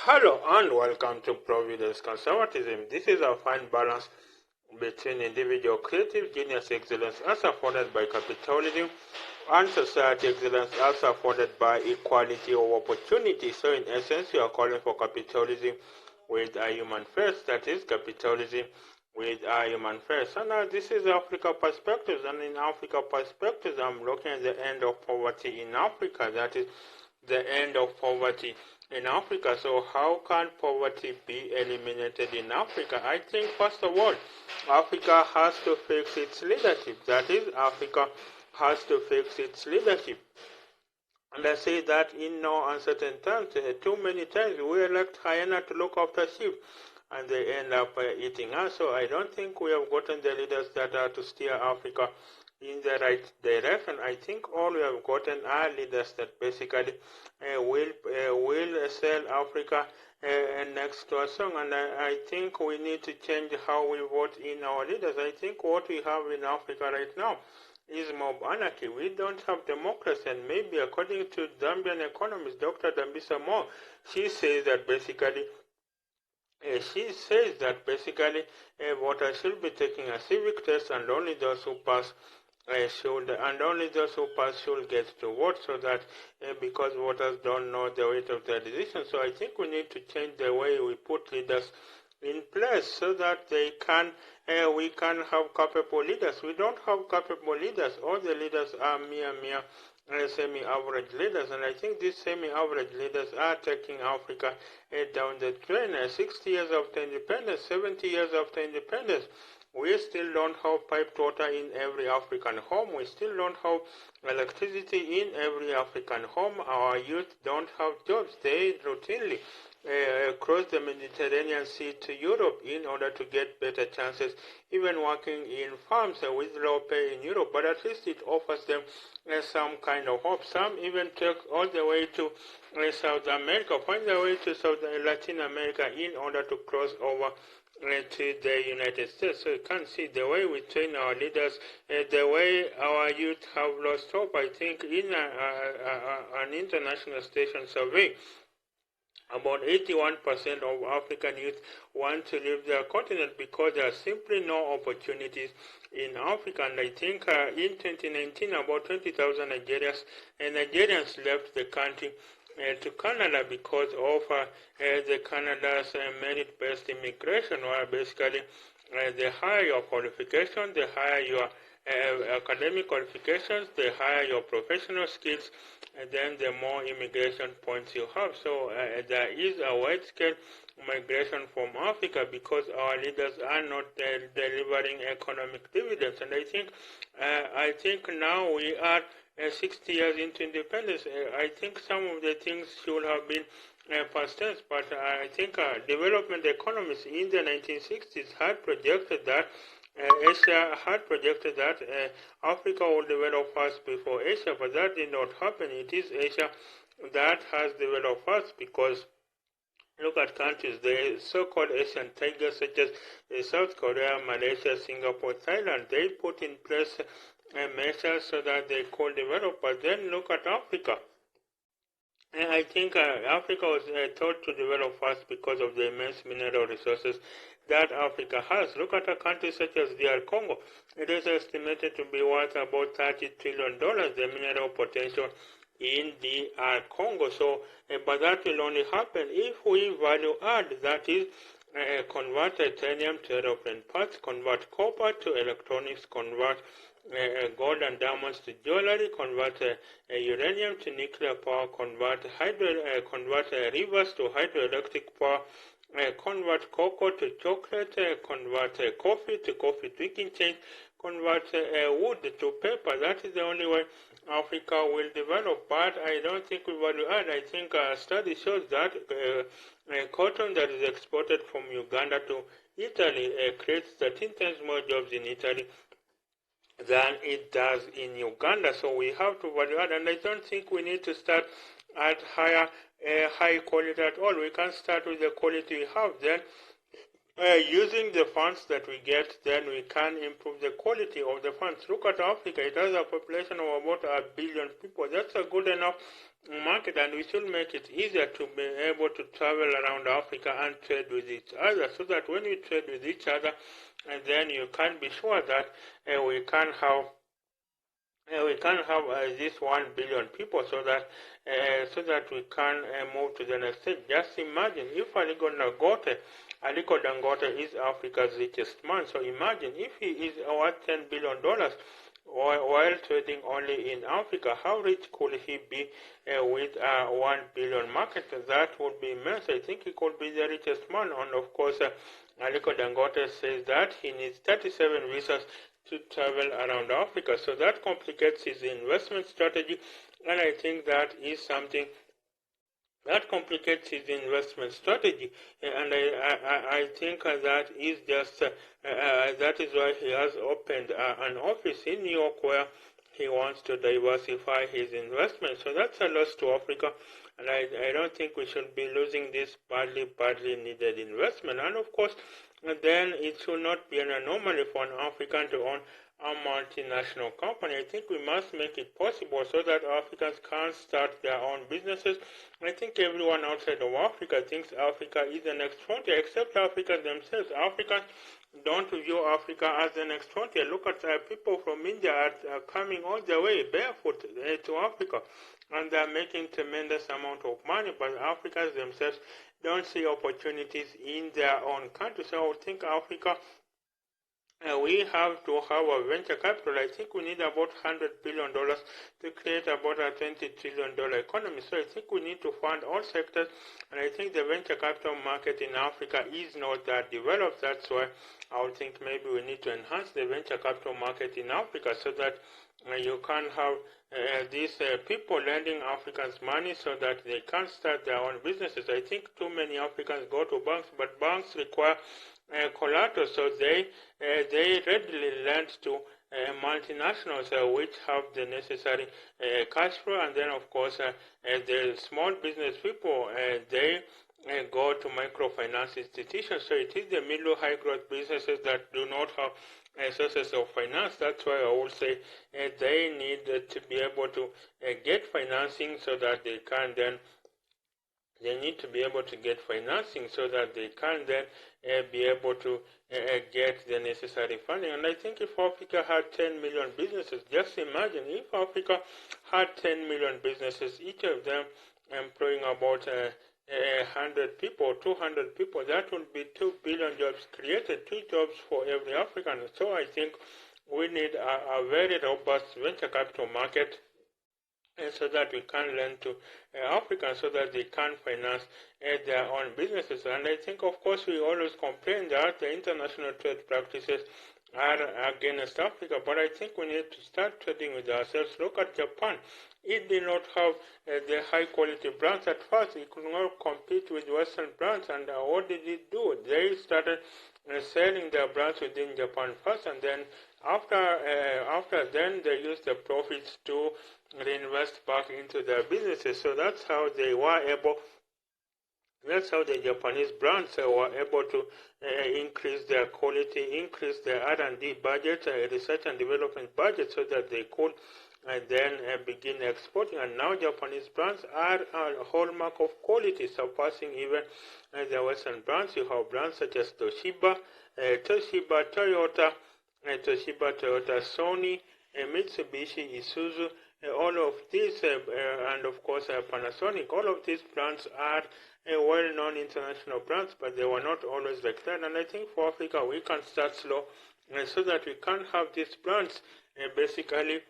Hello and welcome to Providence Conservatism. This is a fine balance between individual creative genius excellence as afforded by capitalism and society excellence as afforded by equality of opportunity. So in essence, you are calling for capitalism with a human first, that is capitalism with a human first. And this is Africa perspectives, and in Africa perspectives, I'm looking at the end of poverty in Africa, that is the end of poverty in Africa. So how can poverty be eliminated in Africa? I think first of all, Africa has to fix its leadership. That is, Africa has to fix its leadership. And I say that in no uncertain terms. Too many times we elect hyena to look after sheep, and they end up eating us. So I don't think we have gotten the leaders that are to steer Africa in the right direction. I think all we have gotten are leaders that basically will sell Africa next to a song. And I think we need to change how we vote in our leaders. I think what we have in Africa right now is mob anarchy. We don't have democracy, and maybe according to Zambian economist Dr. Dambisa Moyo, she says that basically voters should be taking a civic test, and only those who pass should get to vote, so that because voters don't know the weight of their decision. So I think we need to change the way we put leaders in place so that we can have capable leaders. We don't have capable leaders. All the leaders are mere semi-average leaders, and I think these semi-average leaders are taking Africa down the drain. 60 years after independence, 70 years after independence, we still don't have piped water in every African home. We still don't have electricity in every African home. Our youth don't have jobs. They routinely cross the Mediterranean Sea to Europe in order to get better chances, even working in farms with low pay in Europe. But at least it offers them some kind of hope. Some even take all the way to South America, find their way to Latin America in order to cross over to the United States. So you can see the way we train our leaders, the way our youth have lost hope. I think in an international station survey, about 81% of African youth want to leave their continent because there are simply no opportunities in Africa. And I think in 2019, about 20,000 Nigerians left the country to Canada because of the Canada's merit-based immigration, where basically the higher your qualification, the higher your academic qualifications, the higher your professional skills, and then the more immigration points you have. So there is a wide-scale migration from Africa because our leaders are not delivering economic dividends. And I think now we are 60 years into independence. I think some of the things should have been past tense, but I think development economists in the 1960s had projected that Asia had projected that Africa would develop first before Asia, but that did not happen. It is Asia that has developed first, because look at countries, the so-called Asian tigers such as South Korea, Malaysia, Singapore, Thailand. They put in place measures so that they could develop, but then look at Africa. And I think Africa was thought to develop first because of the immense mineral resources that Africa has. Look at a country such as DR Congo. It is estimated to be worth about $30 trillion, the mineral potential in DR Congo. So, but that will only happen if we value add, that is, convert titanium to aeroplane parts, convert copper to electronics, convert gold and diamonds to jewelry, convert uranium to nuclear power, convert rivers to hydroelectric power, convert cocoa to chocolate, convert coffee to coffee drinking chains, convert wood to paper. That is the only way Africa will develop. But I don't think we value add. I think a study shows that cotton that is exported from Uganda to Italy creates 13 times more jobs in Italy than it does in Uganda. So we have to value add, and I don't think we need to start at high quality at all. We can start with the quality we have, then using the funds that we get, then we can improve the quality of the funds. Look at Africa. It has a population of about 1 billion people. That's a good enough market, and we should make it easier to be able to travel around Africa and trade with each other, so that when we trade with each other, and then you can be sure that we can have this 1 billion people, so that we can move to the next stage. Just imagine if Aliko Dangote is Africa's richest man. So imagine if he is worth $10 billion while trading only in Africa. How rich could he be with a 1 billion market? That would be immense. I think he could be the richest man. And of course, Aliko Dangote says that he needs 37 visas to travel around Africa. So that complicates his investment strategy, and I think that is something that complicates his investment strategy, and I think that is just that is why he has opened an office in New York where he wants to diversify his investment. So that's a loss to Africa, and I don't think we should be losing this badly needed investment. And of course, then it should not be an anomaly for an African to own a multinational company. I think we must make it possible so that Africans can start their own businesses. I think everyone outside of Africa thinks Africa is the next frontier, except Africans themselves. Africans don't view Africa as the next frontier. Look at people from India are coming all the way barefoot to Africa, and they're making tremendous amount of money, but Africans themselves don't see opportunities in their own country. So I think Africa, we have to have a venture capital. I think we need about $100 billion to create about a $20 trillion economy. So I think we need to fund all sectors, and I think the venture capital market in Africa is not that developed. That's why I would think maybe we need to enhance the venture capital market in Africa, so that you can have these people lending Africans money so that they can start their own businesses. I think too many Africans go to banks, but banks require collateral, so they readily lend to multinationals which have the necessary cash flow, and then of course the small business people they go to microfinance institutions. So it is the middle high growth businesses that do not have sources of finance. That's why I would say they need to be able to get financing, so that they need to be able to get financing, so that they can then be able to get the necessary funding. And I think if Africa had 10 million businesses, just imagine if Africa had 10 million businesses, each of them employing about 100 people, 200 people, that would be 2 billion jobs created, 2 jobs for every African. So I think we need a very robust venture capital market, so that we can lend to Africans, so that they can finance their own businesses. And I think, of course, we always complain that the international trade practices are against Africa, but I think we need to start trading with ourselves. Look at Japan. It did not have the high quality brands at first. It could not compete with Western brands, and what did it do? They started selling their brands within Japan first, and then after then they used the profits to reinvest back into their businesses. So that's how they were able. That's how the Japanese brands were able to increase their quality, increase their R&D budget, research and development budget, so that they could then begin exporting. And now Japanese brands are a hallmark of quality, surpassing even the Western brands. You have brands such as Toshiba, Toyota, Sony, Mitsubishi, Isuzu, all of these, and of course Panasonic. All of these brands are well-known international brands, but they were not always like that. And I think for Africa, we can start slow, so that we can have these brands basically.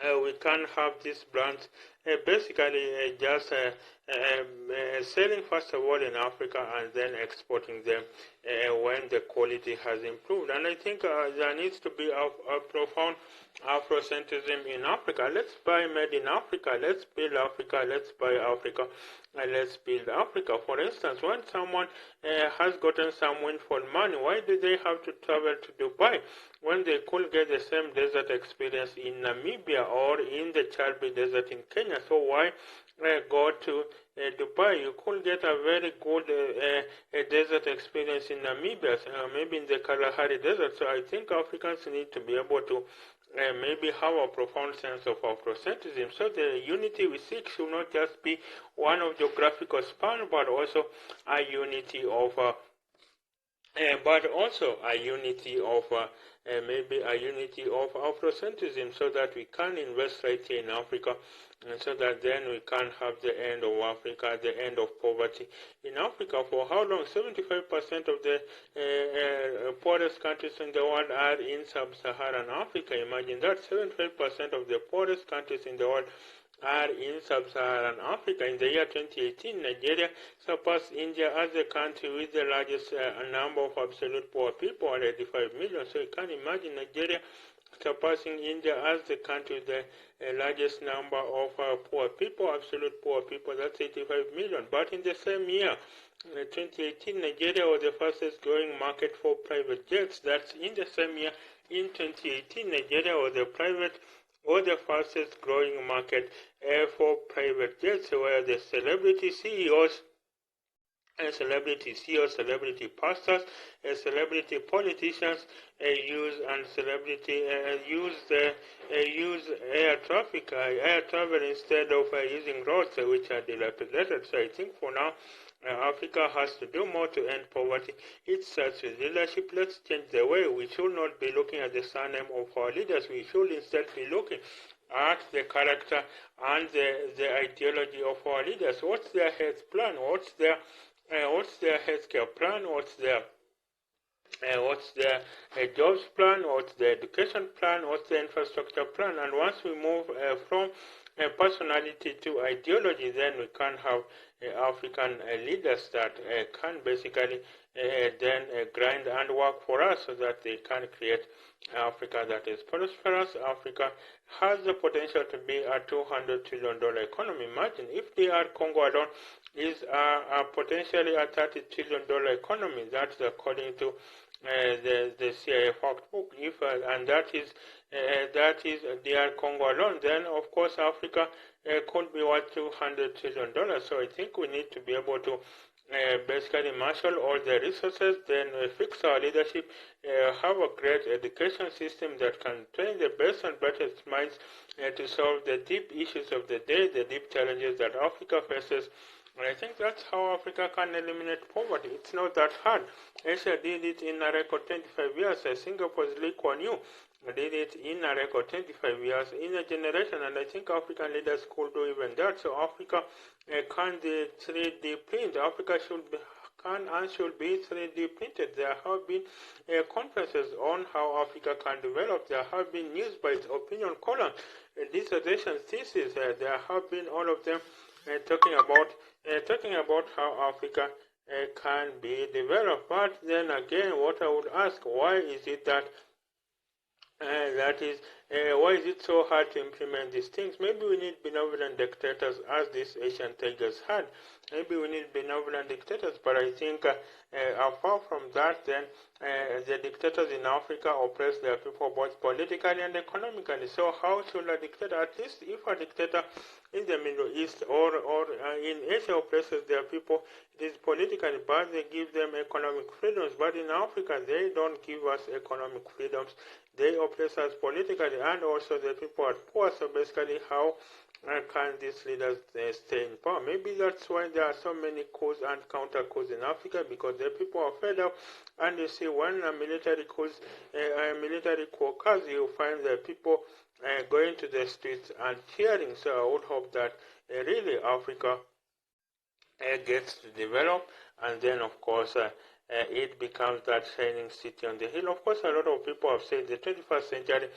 We can have these brands just selling first of all in Africa, and then exporting them when the quality has improved. And I think there needs to be a profound Afrocentrism in Africa. Let's buy made in Africa. Let's build Africa. Let's buy Africa. And let's build Africa. For instance, when someone has gotten some windfall money, why do they have to travel to Dubai when they could get the same desert experience in Namibia or in the Chalbi Desert in Kenya? So why go to Dubai? You could get a very good desert experience in Namibia, maybe in the Kalahari Desert. So I think Africans need to be able to maybe have a profound sense of Afrocentrism. So the unity we seek should not just be one of geographical span, but also a unity of but also a unity of maybe a unity of Afrocentrism, so that we can invest right here in Africa, and so that then we can have the end of Africa, the end of poverty in Africa. For how long? 75% of the poorest countries in the world are in sub-Saharan Africa. Imagine that. 75% of the poorest countries in the world are in sub-Saharan Africa. In the year 2018, Nigeria surpassed India as the country with the largest number of absolute poor people, 85 million. So you can imagine Nigeria surpassing India as the country with the largest number of poor people, absolute poor people, that's 85 million. But in the same year, 2018, Nigeria was the fastest growing market for private jets. That's in the same year, in 2018, Nigeria was the fastest growing market for private jets, where the celebrity CEOs and celebrity pastors, celebrity politicians use air travel instead of using roads which are dilapidated. So I think for now, Africa has to do more to end poverty. It starts with leadership. Let's change the way. We should not be looking at the surname of our leaders. We should instead be looking at the character and the ideology of our leaders. What's their health plan? What's their healthcare plan? What's their jobs plan? What's the education plan? What's the infrastructure plan? And once we move from personality to ideology, then we can have African leaders that can basically then grind and work for us, so that they can create Africa that is prosperous. Africa has the potential to be a $200 trillion economy. Imagine if DR Congo alone is potentially a $30 trillion economy. That's according to the CIA fact book. If and that is DR Congo alone, then of course Africa could be worth $200 trillion. So I think we need to be able to basically marshal all the resources, then fix our leadership, have a great education system that can train the best and brightest minds to solve the deep issues of the day, the deep challenges that Africa faces. And I think that's how Africa can eliminate poverty. It's not that hard. Asia did it in a record 25 years. Singapore's Lee Kuan Yew did it in a record 25 years, in a generation, and I think African leaders could do even that. So Africa can 3D print. Africa can and should be 3D printed. There have been conferences on how Africa can develop. There have been news by opinion columns, dissertation thesis. There have been all of them talking about how Africa can be developed. But then again, what I would ask, why is it that why is it so hard to implement these things? Maybe we need benevolent dictators, as these Asian tigers had. Maybe we need benevolent dictators, but I think apart from that, then the dictators in Africa oppress their people both politically and economically. So how should a dictator, at least if a dictator in the Middle East or in Asia oppresses their people, it is politically bad, they give them economic freedoms. But in Africa, they don't give us economic freedoms. They oppress us politically, and also the people are poor. So basically, how can these leaders stay in power? Maybe that's why there are so many coups and counter coups in Africa, because the people are fed up. And you see, when a military coup occurs, you find the people going to the streets and cheering. So I would hope that really Africa gets to develop, and then of course it becomes that shining city on the hill. Of course, a lot of people have said the 21st century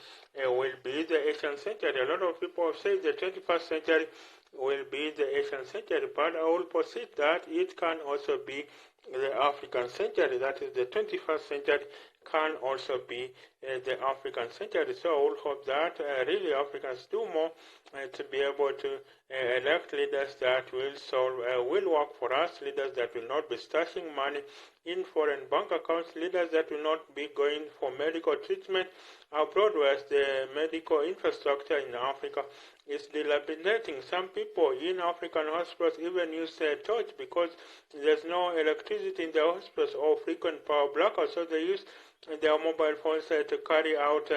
will be the Asian century. A lot of people have said the 21st century will be the Asian century, but I will posit that it can also be the African century. That is, the 21st century can also be the African century. So I will hope that really Africans do more to be able to elect leaders that will work for us, leaders that will not be stashing money in foreign bank accounts, leaders that will not be going for medical treatment abroad, whereas the medical infrastructure in Africa is dilapidating. Some people in African hospitals even use a torch because there's no electricity in their hospitals or frequent power blackouts, so they use their mobile phones to carry out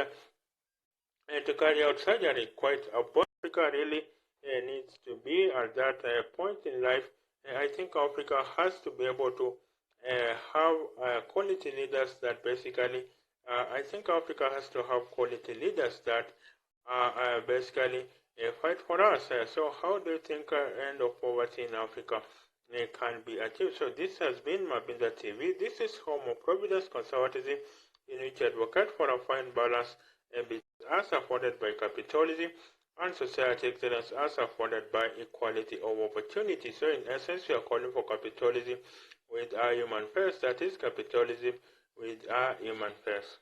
to carry out surgery. Quite a point. Africa really needs to be at that point in life. I think Africa has to be able to have quality leaders that basically, I think Africa has to have quality leaders that basically fight for us. So how do you think end of poverty in Africa can be achieved? So this has been Mabinda TV. This is home of Providence Conservatism, in which advocate for a fine balance as afforded by capitalism and society excellence as afforded by equality of opportunity. So in essence, we are calling for capitalism with our human first, that is capitalism with our human first.